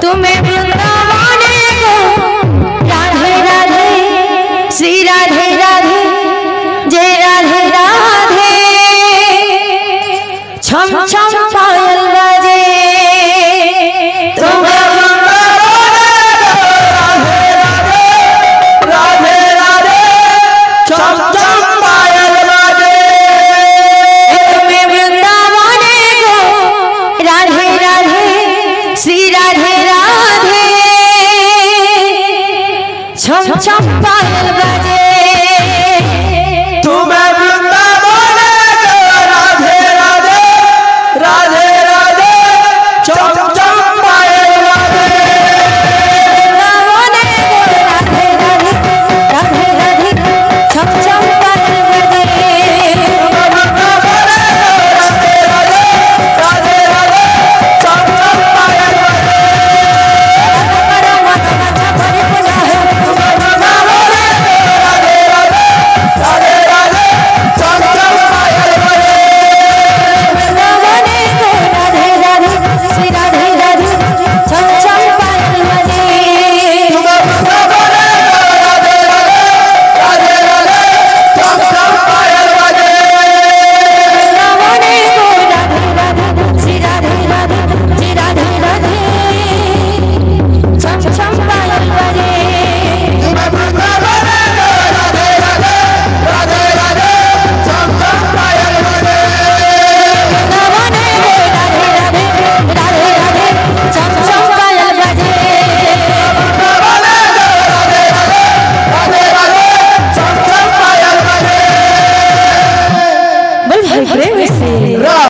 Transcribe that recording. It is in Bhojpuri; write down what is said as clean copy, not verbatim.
तुम्हें वृंदावन को राधे राधे श्री राधे राधे जय राधे राधे छम छम पायल बजे तुम्हें राधे राधे छम छम पायल बजे तुम्हें वृंदावन को राधे राधे श्री राधे राधे छम छम पायल